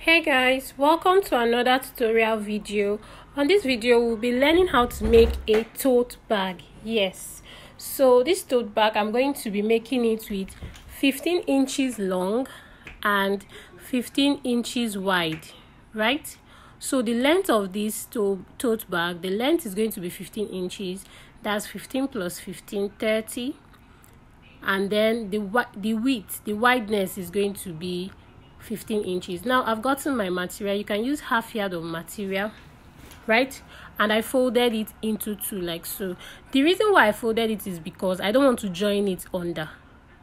Hey guys, welcome to another tutorial video. On this video we'll be learning how to make a tote bag. Yes, so this tote bag I'm going to be making it with 15 inches long and 15 inches wide, right? So the length of this tote bag, the length is going to be 15 inches. That's 15 plus 15, 30. And then the width, the wideness is going to be 15 inches. Now I've gotten my material. You can use half yard of material, right? And I folded it into two like so. The reason why I folded it is because I don't want to join it under,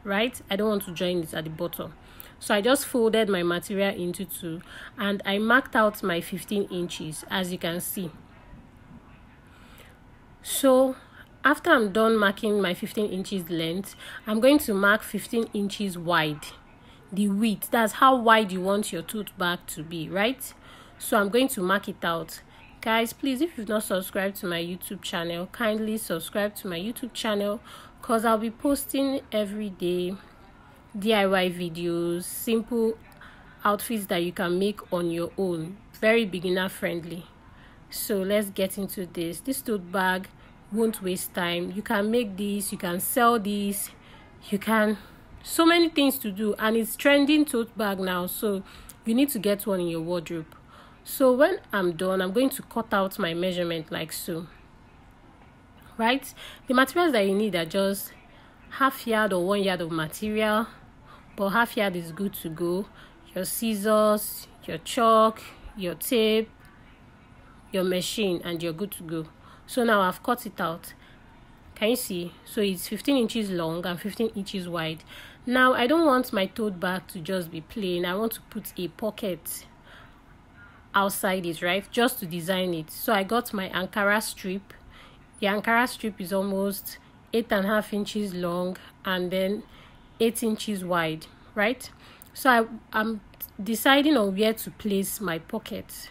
right? I don't want to join it at the bottom. So I just folded my material into two and I marked out my 15 inches, as you can see. So after I'm done marking my 15 inches length, I'm going to mark 15 inches wide. The width, that's how wide you want your tote bag to be, right? So I'm going to mark it out. Guys, please, if you've not subscribed to my YouTube channel, kindly subscribe to my YouTube channel, because I'll be posting every day DIY videos, simple outfits that you can make on your own, very beginner friendly. So let's get into this. This tote bag won't waste time. You can make this, you can sell this, you can, so many things to do, and it's trending tote bag now, so you need to get one in your wardrobe. So when I'm done, I'm going to cut out my measurement like so, right? The materials that you need are just half yard or 1 yard of material, but half yard is good to go. Your scissors, your chalk, your tape, your machine, and you're good to go. So now I've cut it out. Can you see? So it's 15 inches long and 15 inches wide. Now I don't want my tote bag to just be plain. I want to put a pocket outside it, right? Just to design it. So I got my Ankara strip. The Ankara strip is almost 8.5 inches long and then 8 inches wide, right? So I'm deciding on where to place my pocket,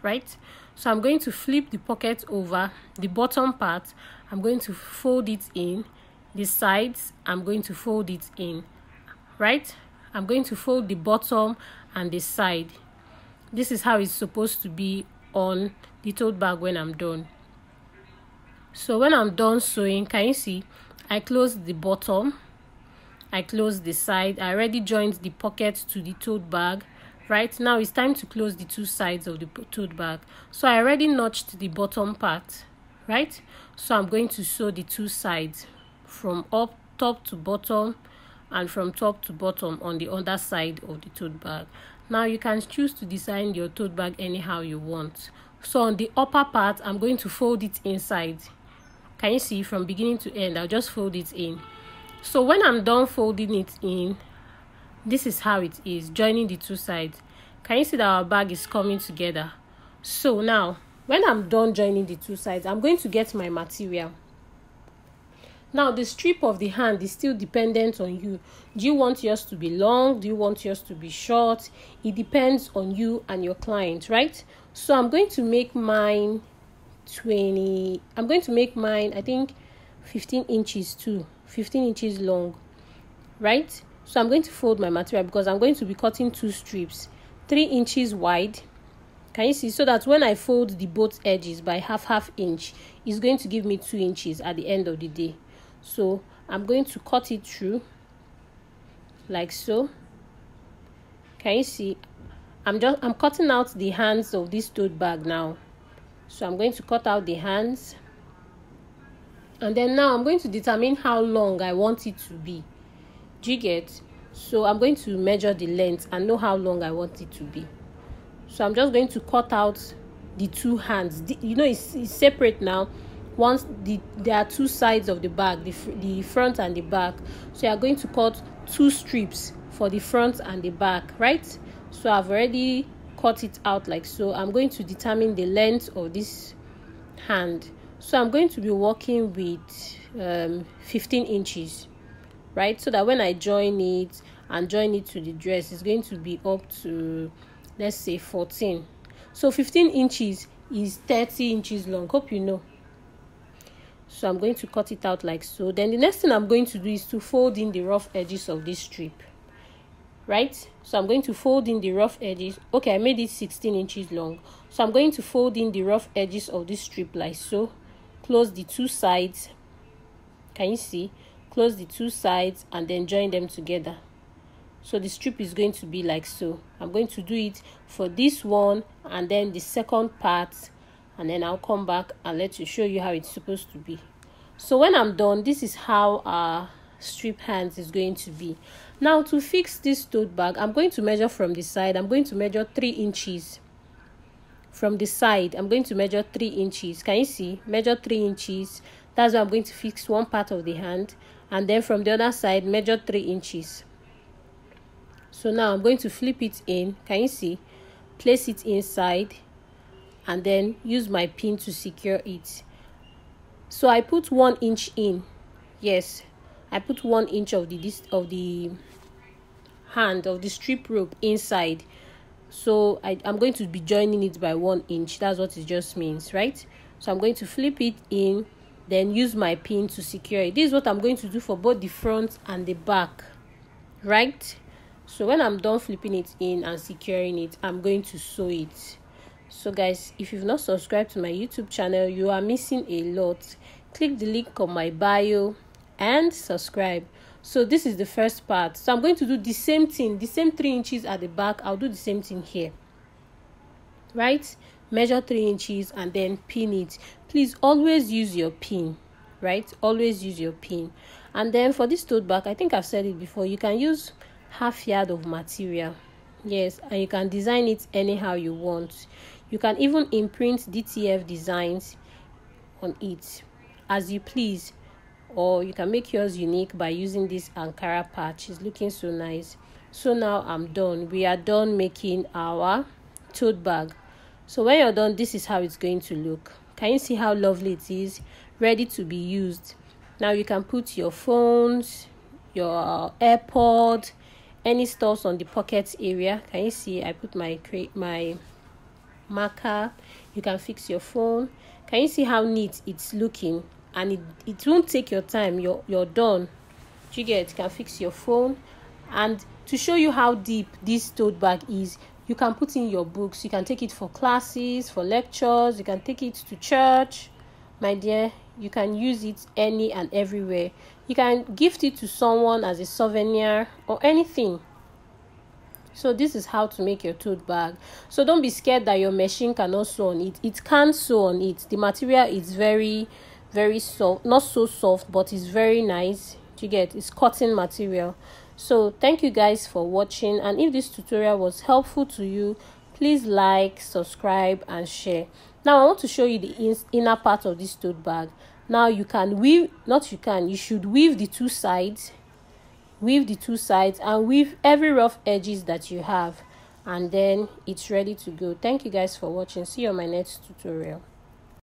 right? So I'm going to flip the pocket over. The bottom part, I'm going to fold it in. The sides, I'm going to fold it in, right? I'm going to fold the bottom and the side. This is how it's supposed to be on the tote bag when I'm done. So when I'm done sewing, can you see? I closed the bottom, I closed the side. I already joined the pocket to the tote bag. Right now it's time to close the two sides of the tote bag. So I already notched the bottom part, right? So I'm going to sew the two sides from top to bottom and from top to bottom on the other side of the tote bag. Now you can choose to design your tote bag anyhow you want. So on the upper part, I'm going to fold it inside. Can you see? From beginning to end, I'll just fold it in. So when I'm done folding it in, this is how it is, joining the two sides. Can you see that our bag is coming together? So now when I'm done joining the two sides, I'm going to get my material. Now the strip of the hand is still dependent on you. Do you want yours to be long? Do you want yours to be short? It depends on you and your client, right? So I'm going to make mine I think 15 inches too, 15 inches long, right? So I'm going to fold my material because I'm going to be cutting two strips, 3 inches wide. Can you see? So that when I fold the both edges by half inch, it's going to give me 2 inches at the end of the day. So I'm going to cut it through like so. Can you see? I'm cutting out the hands of this tote bag now. So I'm going to cut out the hands. And then now I'm going to determine how long I want it to be. Do you get? So I'm going to measure the length and know how long I want it to be. So I'm just going to cut out the two hands. You know, it's separate now. Once there are two sides of the bag, the front and the back. So you are going to cut two strips for the front and the back, right? So I've already cut it out like so. I'm going to determine the length of this hand. So I'm going to be working with 15 inches. Right, so that when I join it to the dress, it's going to be up to, let's say, 14. So 15 inches is 30 inches long. Hope you know. So I'm going to cut it out like so. Then the next thing I'm going to do is to fold in the rough edges of this strip, right? So I'm going to fold in the rough edges. Okay, I made it 16 inches long. So I'm going to fold in the rough edges of this strip like so. Close the two sides. Can you see? Close the two sides and then join them together. So the strip is going to be like so. I'm going to do it for this one and then the second part, and then I'll come back and show you how it's supposed to be. So when I'm done, this is how our strip hands is going to be. Now to fix this tote bag, I'm going to measure from the side. I'm going to measure 3 inches. From the side, I'm going to measure 3 inches. Can you see? Measure 3 inches. That's why I'm going to fix one part of the hand. And then from the other side, measure 3 inches. So now I'm going to flip it in. Can you see? Place it inside and then use my pin to secure it. So I put 1 inch in. Yes, I put 1 inch of the hand of the strip rope inside. So I'm going to be joining it by 1 inch. That's what it just means, right? So I'm going to flip it in, then use my pin to secure it. This is what I'm going to do for both the front and the back, right? So when I'm done flipping it in and securing it, I'm going to sew it. So guys, if you've not subscribed to my YouTube channel, you are missing a lot. Click the link on my bio and subscribe. So this is the first part. So I'm going to do the same thing, the same 3 inches at the back. I'll do the same thing here, right? Measure 3 inches and then pin it. Please always use your pin, right? Always use your pin. And then for this tote bag, I think I've said it before, you can use half yard of material. Yes, and you can design it anyhow you want. You can even imprint DTF designs on it as you please, or you can make yours unique by using this Ankara patch. It's looking so nice. So now I'm done. We are done making our tote bag. So when you're done, this is how it's going to look. Can you see how lovely it is? Ready to be used. Now you can put your phones, your AirPod, any stuff on the pockets area. Can you see I put my marker? You can fix your phone. Can you see how neat it's looking? And it won't take your time. You're done. You can fix your phone. And to show you how deep this tote bag is, you can put in your books. You can take it for classes, for lectures. You can take it to church, my dear. You can use it any and everywhere. You can gift it to someone as a souvenir or anything. So this is how to make your tote bag. So don't be scared that your machine cannot sew on it. It can sew on it. The material is very, very soft. Not so soft, but it's very nice. It's cotton material. So thank you guys for watching. And if this tutorial was helpful to you, please like, subscribe, and share. Now I want to show you the inner part of this tote bag. Now you should weave the two sides. Weave the two sides and weave every rough edges that you have. And then it's ready to go. Thank you guys for watching. See you on my next tutorial.